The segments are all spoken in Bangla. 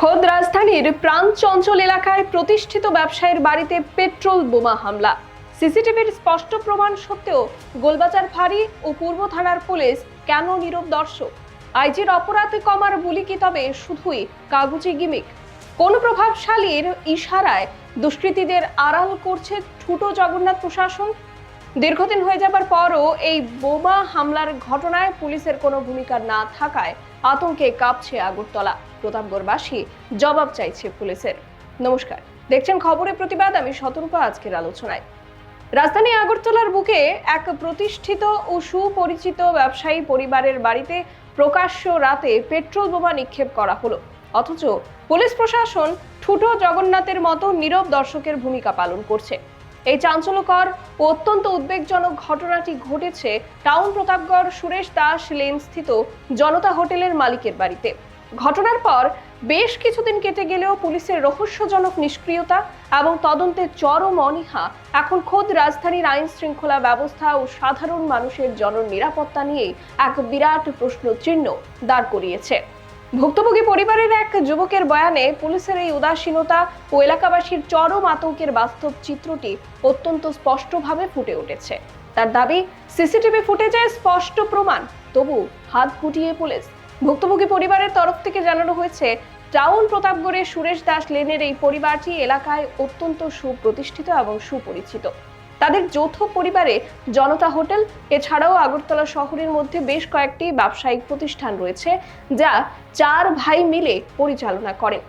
খোদ রাজধানীর প্রাণচঞ্চল এলাকায় প্রতিষ্ঠিত ব্যবসায়ীর বাড়িতে পেট্রোল বোমা হামলা। সিসিটিভির স্পষ্ট প্রমাণ সত্ত্বেও গোলবাজার ফাঁড়ি ও পূর্ব থানার পুলিশ কেন নীরব দর্শক? আইজির অপরাধ কমার বুলি কি তবে শুধুই কাগজে গিমিক? কোন প্রভাবশালীর ইশারায় দুষ্কৃতীদের আড়াল করছে ঠুটো জগন্নাথ প্রশাসন? দীর্ঘদিন হয়ে যাবার পরও এই বোমা হামলার ঘটনায় পুলিশের কোনো ভূমিকা না থাকায় আতঙ্কে কাঁপছে আগরতলা। প্রতাপগড়বাসী জবাব চাইছে পুলিশের। নমস্কার, দেখছেন খবরের প্রতিবাদ, আমি শতরূপা। আজকের আলোচনায় রাজধানী আগরতলার বুকে এক প্রতিষ্ঠিত ও সুপরিচিত ব্যবসায়ী পরিবারের বাড়িতে প্রকাশ্য রাতে পেট্রোল বোমা নিক্ষেপ করা হলো, অথচ পুলিশ প্রশাসন ঠুটো জগন্নাথের মতো নীরব দর্শকের ভূমিকা পালন করছে। এই চাঞ্চল্যকর ও অত্যন্ত উদ্বেগজনক ঘটনাটি ঘটেছে টাউন প্রতাপগড় সুরেশ দাস লেন স্থিত জনতা হোটেলের মালিকের বাড়িতে। ঘটনার পর বেশ কিছুদিন কেটে গেলেও পুলিশের রহস্যজনক নিষ্ক্রিয়তা এবং তদন্তের চরম অনীহা এখন খোদ রাজধানীর আইন শৃঙ্খলা ব্যবস্থা ও সাধারণ মানুষের জননিরাপত্তা নিয়ে এক বিরাট প্রশ্ন চিহ্ন দাঁড় করিয়েছে। ভুক্তভোগী পরিবারের এক যুবকের বয়ানে পুলিশের এই উদাসীনতা ও এলাকাবাসীর চরম আতঙ্কের বাস্তব চিত্রটি অত্যন্ত স্পষ্টভাবে ফুটে উঠেছে। তার দাবি, সিসিটিভি ফুটেজে স্পষ্ট প্রমাণ, তবু হাত গুটিয়ে পুলিশ। ভুক্তভোগী পরিবারের তরফ থেকে জানানো হয়েছে, টাউন প্রতাপগড়ের সুরেশ দাস লেনের এই পরিবারটি এলাকায় অত্যন্ত সুপ্রতিষ্ঠিত এবং সুপরিচিত। তাদের যৌথ পরিবারে জনতা হোটেল এছাড়াও আগরতলা শহরের মধ্যে বেশ কয়েকটি ব্যবসায়িক প্রতিষ্ঠান রয়েছে, যা 4 ভাই মিলে পরিচালনা করেন।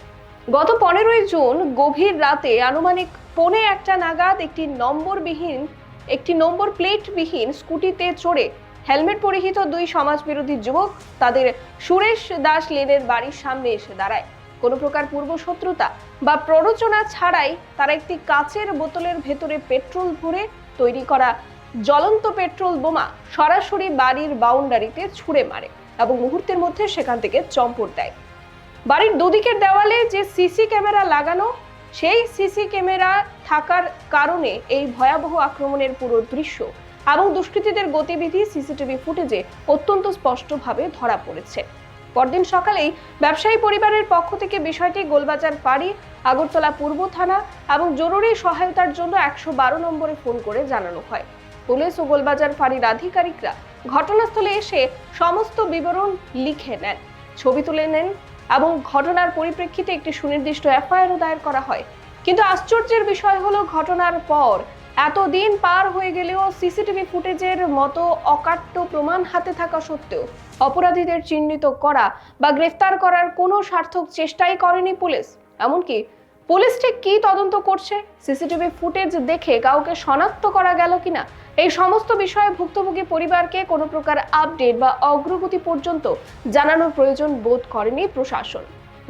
গত 15ই জুন গভীর রাতে আনুমানিক 1:45 নাগাদ একটি নম্বর প্লেটবিহীন স্কুটিতে চড়ে হেলমেট পরিহিত 2 সমাজবিরোধী যুবক তাদের সুরেশ দাস লেনের বাড়ির সামনে এসে দাঁড়ায়। কোনো প্রকার পূর্ব শত্রুতা বা প্ররোচনা ছাড়াই তারা একটি কাচের বোতলের ভেতরে পেট্রোল ভরে তৈরি করা জ্বলন্ত পেট্রোল বোমা সরাসরি বাড়ির বাউন্ডারিতে ছুঁড়ে মারে এবং মুহূর্তের মধ্যে সেখান থেকে চম্পট দেয়। বাড়ির দুদিকের দেওয়ালে যে সিসি ক্যামেরা লাগানো, সেই সিসি ক্যামেরা থাকার কারণে এই ভয়াবহ আক্রমণের পুরো দৃশ্য এবং দুষ্কৃতীদের গতিবিধি সিসিটিভি ফুটেজে অত্যন্ত স্পষ্টভাবে ধরা পড়েছে। পরদিন সকালেই ব্যবসায়ী পরিবারের পক্ষ থেকে বিষয়টি গোলবাজার ফাঁড়ি, আগরতলা পূর্ব থানা এবং জরুরি সহায়তার জন্য 112 নম্বরে ফোন করে জানানো হয়। পুলিশ ও গোলবাজার ফাঁড়ির আধিকারিকরা ঘটনাস্থলে এসে সমস্ত বিবরণ লিখে নেন, ছবি তুলে নেন এবং ঘটনার পরিপ্রেক্ষিতে একটি সুনির্দিষ্ট এফআইআর দায়ের করা হয়। কিন্তু আশ্চর্যের বিষয় হলো, ঘটনার পর এতদিন পার হয়ে গেলেও সিসিটিভি ফুটেজের মতো অকাট্য প্রমাণ হাতে থাকা সত্ত্বেও অপরাধীদের চিহ্নিত করা বা গ্রেফতার করার কোনো সার্থক চেষ্টাই করেনি পুলিশ। এমনকি পুলিশ ঠিক কি তদন্ত করছে, সিসিটিভি ফুটেজ দেখে কাউকে শনাক্ত করা গেল কিনা, এই সমস্ত বিষয়ে ভুক্তভোগী পরিবারকে কোনো প্রকার আপডেট বা অগ্রগতি পর্যন্ত জানানোর প্রয়োজন বোধ করেনি প্রশাসন।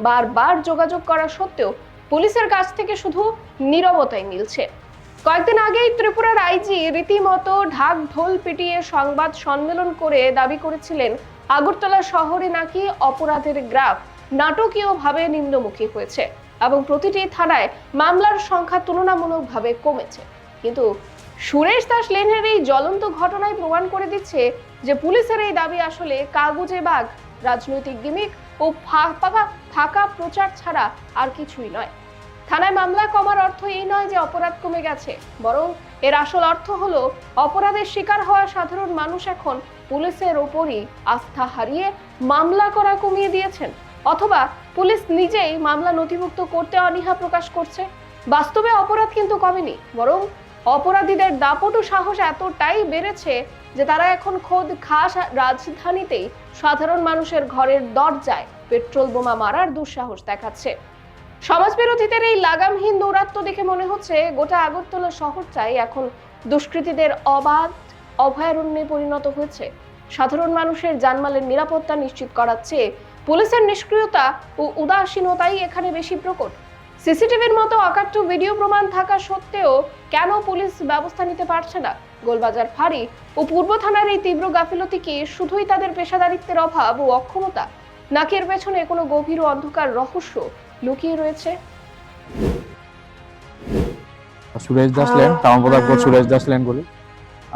বারবার যোগাযোগ করা সত্ত্বেও পুলিশের কাছ থেকে শুধু নীরবতাই মিলছে। কয়েকদিন আগেই ত্রিপুরার আইজি রীতিমতো ঢাক ঢোল পিটিয়ে সংবাদ সম্মেলন করে দাবি করেছিলেন আগরতলা শহরে নাকি অপরাধের গ্রাফ নাটকীয়ভাবে নিম্নমুখী হয়েছে এবং প্রতিটি থানায় মামলার সংখ্যা তুলনামূলকভাবে কমেছে। কিন্তু সুরেশ দাস লেনের এই জ্বলন্ত ঘটনায় প্রমাণ করে দিচ্ছে যে পুলিশের এই দাবি আসলে কাগুজে বাঘ, রাজনৈতিক গিমিক ও ফাঁকা প্রচার ছাড়া আর কিছুই নয়। থানায় মামলা কমার অর্থ এই নয় যে অপরাধ কমে গেছে, বরং এর আসল অর্থ হলো অপরাধের শিকার হওয়া সাধারণ মানুষ এখন পুলিশের ওপরই আস্থা হারিয়ে মামলা করা কমিয়ে দিয়েছেন, অথবা পুলিশ নিজেই মামলা নথিভুক্ত করতে অনীহা প্রকাশ করছে। বাস্তবে অপরাধ কিন্তু কমেনি, বরং অপরাধীদের দাপট ও সাহস এতটাই বেড়েছে যে তারা এখন খোদ খাস রাজধানীতেই সাধারণ মানুষের ঘরের দরজায় পেট্রোল বোমা মারার দুঃসাহস দেখাচ্ছে। সমাজবিরোধীদের এই লাগামহীন দৌরাত্ম্য দেখে মনে হচ্ছে গোটা আগরতলা শহরটাই এখন দুষ্কৃতীদের অবাধ অভয়ারণ্যে পরিণত হয়েছে। সাধারণ মানুষের জানমালের নিরাপত্তা নিশ্চিত করার চেয়ে পুলিশের নিষ্ক্রিয়তা ও উদাসীনতাই এখানে বেশি প্রকট। সিসিটিভির মতো অকাট্য ভিডিও প্রমাণ থাকা সত্ত্বেও কেন পুলিশ ব্যবস্থা নিতে পারছে না? গোলবাজার ফাঁড়ি ও পূর্ব থানার এই তীব্র গাফিলতি কি শুধুই তাদের পেশাদারিত্বের অভাব ও অক্ষমতা, নাকি এর পেছনে কোনো গভীর ও অন্ধকার রহস্য লুকিয়ে রয়েছে? Suresh Das lane, town Pratapgarh Suresh Das lane বলি।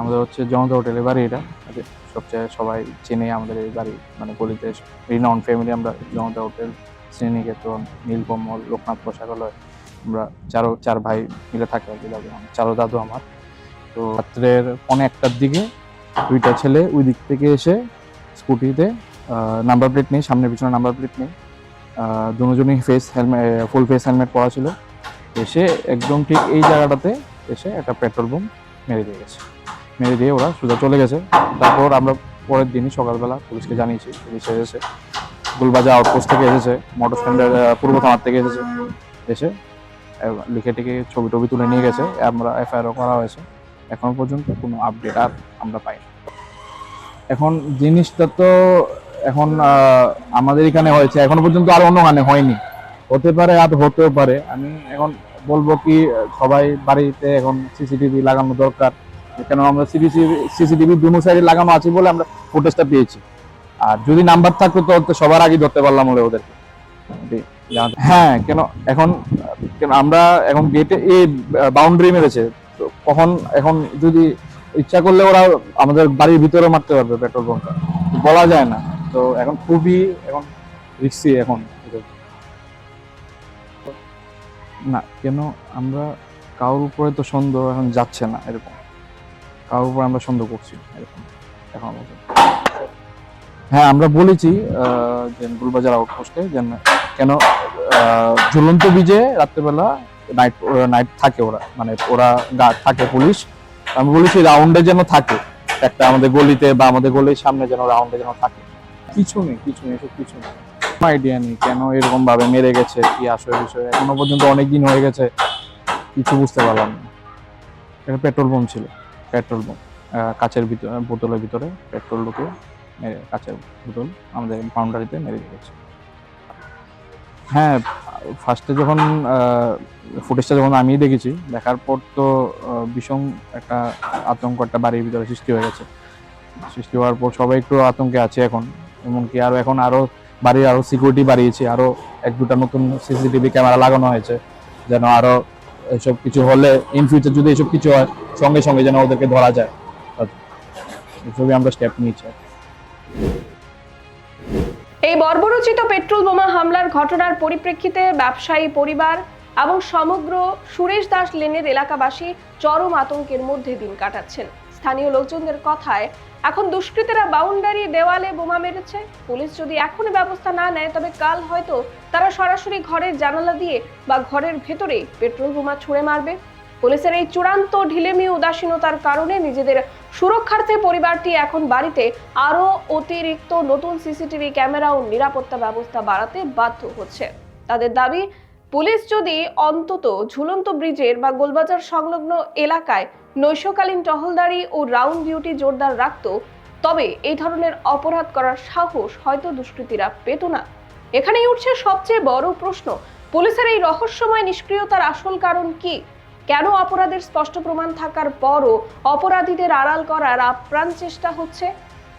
আমাদের হচ্ছে জনতা হোটেলের বাড়ি, এটা সবচেয়ে সবাই চেনে আমাদের এই বাড়ি, মানে গলিতে রিনাউন্ড ফ্যামিলি আমরা জনতা হোটেল। শ্রীনিকেতন, নীলকমল, লোকনাথ পোশাকালয়, আমরা চার ভাই মিলে থাকি আর কি, দাদু চারো দাদু আমার। তো রাত্রের 1:15টার দিকে দুইটা ছেলে ওই দিক থেকে এসে স্কুটিতে, নাম্বার প্লেট নেই, সামনে পিছনে নাম্বার প্লেট নেই, দুজনই ফুল ফেস হেলমেট পরা ছিল, এসে একদম ঠিক এই জায়গাটাতে এসে একটা পেট্রোল বোম মেরে দিয়ে ওরা সোজা চলে গেছে। তারপর আমরা পরের দিনই সকালবেলা পুলিশকে জানিয়েছি, পুলিশ এসেছে, গুলবাজার আউটপোস্ট থেকে এসেছে, মোটর স্ট্যান্ডের পূর্ব থানার থেকে এসে লিখে টিকে ছবি টবি তুলে নিয়ে গেছে, আমরা এফআইআরও করা হয়েছে। এখনো পর্যন্ত কোনো আপডেট আর আমরা পাইনি। এখন জিনিসটা তো এখন আমাদের এখানে হয়েছে, এখনো পর্যন্ত আর অন্যখানে হয়নি, হতে পারে আর হতেও পারে। আমি এখন বলবো কি, সবাই বাড়িতে এখন সিসিটিভি লাগানো দরকার, কেন আমরা সিসিটিভি দুনো সাইডে লাগানো আছে বলে আমরা ফুটেজটা পেয়েছি। আর যদি নাম্বার থাকতো তো সবার আগে ধরতে পারলাম বলে ওদেরকে। হ্যাঁ, কেন আমরা এখন গেটে এই বাউন্ডারি মেরেছে, তো কখন এখন যদি ইচ্ছা করলে ওরা আমাদের বাড়ির ভিতরে মারতে পারবে পেট্রোল বোমটা, বলা যায় না। তো এখন খুবই এখন রিস্কি এখন না, কেন আমরা কারোর উপরে তো সন্দেহ এখন যাচ্ছে না, এরকম কারোর উপরে আমরা সন্দেহ করছি এরকম এখন। হ্যাঁ, আমরা বলেছি যে গুলবাজার আউটপোস্টে যেন কেন ঝুলন্ত ব্রিজে রাত্রেবেলা নাইট থাকে, ওরা মানে ওরা গার্ড থাকে পুলিশ। আমি বলেছি রাউন্ডে যেন থাকে একটা, আমাদের গলিতে বা আমাদের গলির সামনে যেন রাউন্ডে যেন থাকে। কিছু নেই এসব কিছু নেই, আইডিয়া নেই কেন এরকম ভাবে মেরে গেছে, কি আসলে বিষয় এখনো পর্যন্ত অনেক দিন হয়ে গেছে, কিছু বুঝতে পারলাম না। এটা পেট্রোল বোম ছিল, পেট্রোল বোম কাচের বোতলের ভিতরে পেট্রোল ঢুকে কাচের বোতল আমাদের বাউন্ডারিতে মেরে দিয়েছে। হ্যাঁ, ফার্স্টে যখন ফুটেজটা যখন আমি দেখেছি, দেখার পর তো ভীষণ একটা আতঙ্ক একটা বাড়ির ভিতরে সৃষ্টি হয়ে গেছে। সৃষ্টি হওয়ার পর সবাই একটু আতঙ্কে আছে এখন, এমনকি এখন আরো বাড়ির আরো সিকিউরিটি বাড়িয়েছে, আরো 1-2টা নতুন সিসিটিভি ক্যামেরা লাগানো হয়েছে, যেন আরো এসব কিছু হলে ইন ফিউচার যদি এসব কিছু হয় সঙ্গে সঙ্গে যেন ওদেরকে ধরা যায়। এসবই আমরা স্টেপ নিয়েছি। এই বর্বরোচিত পেট্রোল বোমা হামলার ঘটনার পরিপ্রেক্ষিতে ব্যবসায়ী পরিবার এবং সমগ্র সুরেশ দাস লেনের এলাকাবাসী চরম আতঙ্কের মধ্যে দিন কাটাচ্ছেন। স্থানীয় লোকজনদের কথায় এখন দুষ্কৃতীরা বাউন্ডারি দেওয়ালে বোমা মেরেছে। পুলিশ যদি এখনই ব্যবস্থা না নেয় তবে কাল হয়তো তারা সরাসরি ঘরের জানালা দিয়ে বা ঘরের ভেতরে পেট্রোল বোমা ছুঁড়ে মারবে। পুলিশের এই চূড়ান্ত ঢিলেমি উদাসীনতার কারণে নিজেদের সুরক্ষার্থে পরিবারটি এখন বাড়িতে আরো অতিরিক্ত নতুন সিসিটিভি ক্যামেরা ও নিরাপত্তা ব্যবস্থা বাড়াতে বাধ্য হচ্ছে। তাদের দাবি, পুলিশ যদি অন্তত ঝুলন্ত ব্রিজের বা গোলবাজার সংলগ্ন এলাকায় নৈশকালীন টহলদারি ও রাউন্ড ডিউটি জোরদার রাখত, তবে এই ধরনের অপরাধ করার সাহস হয়তো দুষ্কৃতীরা পেত না। এখানেই উঠছে সবচেয়ে বড় প্রশ্ন, পুলিশের এই রহস্যময় নিষ্ক্রিয়তার আসল কারণ কি? কেন অপরাধের স্পষ্ট প্রমাণ থাকার পরও অপরাধীদের আড়াল করার আপ্রাণ চেষ্টা হচ্ছে?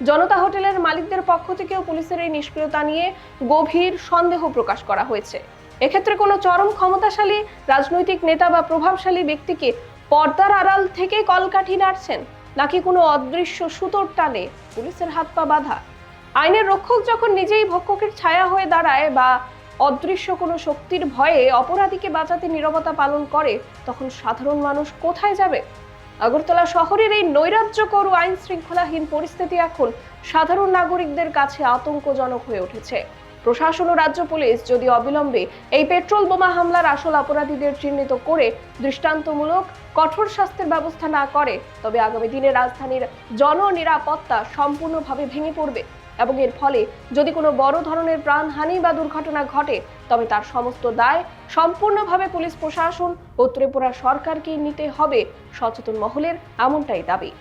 জনতা হোটেলের মালিকদের পক্ষ থেকেও পুলিশের এই নিষ্ক্রিয়তা নিয়ে গভীর সন্দেহ প্রকাশ করা হয়েছে। এক্ষেত্রে কোনো চরম ক্ষমতাশালী রাজনৈতিক নেতা বা প্রভাবশালী ব্যক্তিকে পর্দার আড়াল থেকে কলকাঠি নাড়ছেন, নাকি কোনো অদৃশ্য সুতোর টানে পুলিশের হাত পা বাঁধা? আইনের রক্ষক যখন নিজেই ভক্ষকের ছায়া হয়ে দাঁড়ায় বা অদৃশ্য কোনো শক্তির ভয়ে অপরাধীকে বাঁচাতে নীরবতা পালন করে, তখন সাধারণ মানুষ কোথায় যাবে? আগরতলা শহরের এই নৈরাজ্যকর ও আইন শৃঙ্খলাহীন পরিস্থিতি এখন সাধারণ নাগরিকদের কাছে আতঙ্কজনক হয়ে উঠেছে। প্রশাসন ও রাজ্য পুলিশ যদি অবিলম্বে এই পেট্রোল বোমা হামলার আসল অপরাধীদের চিহ্নিত করে দৃষ্টান্তমূলক কঠোর শাস্তির ব্যবস্থা না করে, তবে আগামী দিনে রাজধানীর জননিরাপত্তা সম্পূর্ণভাবে ভেঙে পড়বে এবং এর ফলে যদি কোনো বড় ধরনের প্রাণহানি বা দুর্ঘটনা ঘটে, তবে তার সমস্ত দায় সম্পূর্ণভাবে পুলিশ প্রশাসন ও ত্রিপুরা সরকারকেই নিতে হবে। সচেতন মহলের এমনটাই দাবি।